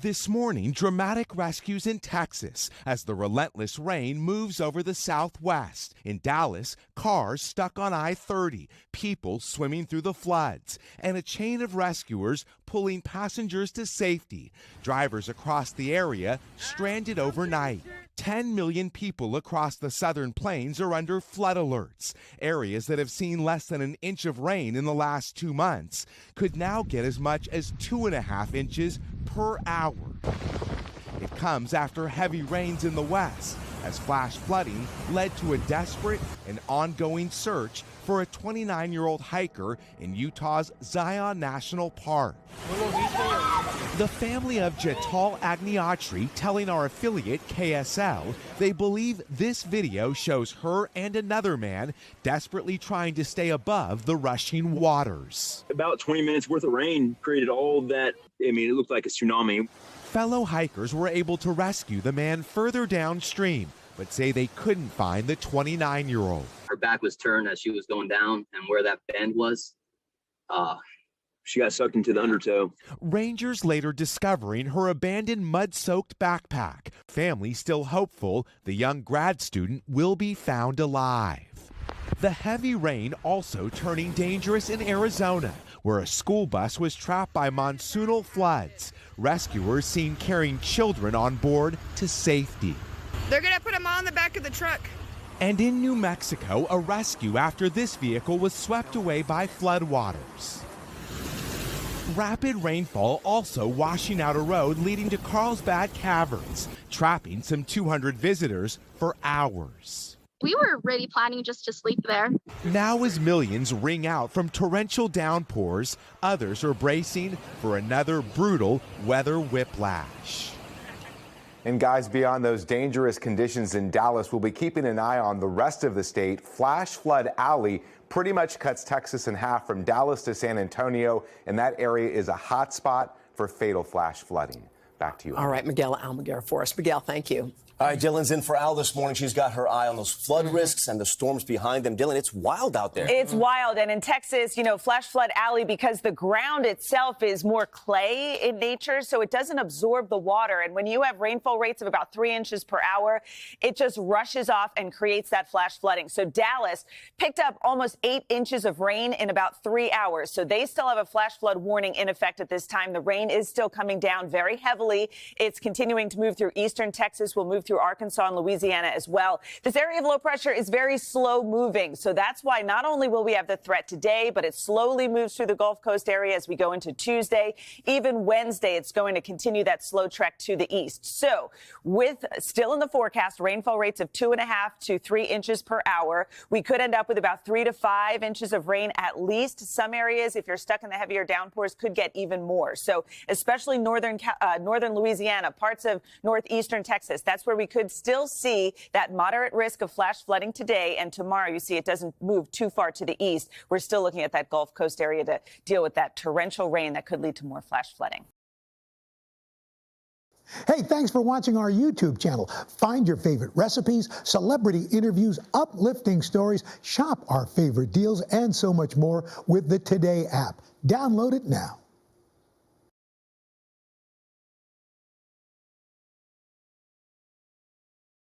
This morning, dramatic rescues in Texas as the relentless rain moves over the southwest. In Dallas, cars stuck on I-30, people swimming through the floods, and a chain of rescuers pulling passengers to safety. Drivers across the area stranded overnight. 10 million people across the southern plains are under flood alerts. Areas that have seen less than an inch of rain in the last 2 months could now get as much as 2.5 inches per hour. It comes after heavy rains in the west, as flash flooding led to a desperate and ongoing search for a 29-year-old hiker in Utah's Zion National Park. The family of Jetal Agniatri telling our affiliate KSL they believe this video shows her and another man desperately trying to stay above the rushing waters. About 20 minutes worth of rain created all that. It looked like a tsunami. Fellow hikers were able to rescue the man further downstream, but say they couldn't find the 29-year-old. Her back was turned as she was going down, and where that bend was, she got sucked into the undertow. Rangers later discovering her abandoned mud-soaked backpack. Family still hopeful the young grad student will be found alive. The heavy rain also turning dangerous in Arizona, where a school bus was trapped by monsoonal floods. Rescuers seen carrying children on board to safety. They're going to put them on the back of the truck. And in New Mexico, a rescue after this vehicle was swept away by floodwaters. Rapid rainfall also washing out a road leading to Carlsbad Caverns, trapping some 200 visitors for hours. We were really planning just to sleep there. Now as millions ring out from torrential downpours, others are bracing for another brutal weather whiplash. And guys, beyond those dangerous conditions in Dallas, we'll be keeping an eye on the rest of the state. Flash flood alley pretty much cuts Texas in half from Dallas to San Antonio, and that area is a hot spot for fatal flash flooding. Back to you. All right, Miguel Almaguer for us. Miguel, thank you. All right, Dylan's in for Al this morning. She's got her eye on those flood risks and the storms behind them. Dylan, it's wild out there. It's wild. And in Texas, flash flood alley, because the ground itself is more clay in nature, so it doesn't absorb the water. And when you have rainfall rates of about 3 inches per hour, it just rushes off and creates that flash flooding. So Dallas picked up almost 8 inches of rain in about 3 hours. So they still have a flash flood warning in effect at this time. The rain is still coming down very heavily. It's continuing to move through eastern Texas. We'll move through Arkansas and Louisiana as well. This area of low pressure is very slow moving. So that's why not only will we have the threat today, but it slowly moves through the Gulf Coast area as we go into Tuesday. Even Wednesday, it's going to continue that slow trek to the east. So with still in the forecast, rainfall rates of 2.5 to 3 inches per hour, we could end up with about 3 to 5 inches of rain at least. Some areas, if you're stuck in the heavier downpours, could get even more. So especially northern Louisiana, parts of northeastern Texas, that's where we could still see that moderate risk of flash flooding today. And tomorrow, you see it doesn't move too far to the east. We're still looking at that Gulf Coast area to deal with that torrential rain that could lead to more flash flooding. Hey, thanks for watching our YouTube channel. Find your favorite recipes, celebrity interviews, uplifting stories, shop our favorite deals, and so much more with the Today app. Download it now.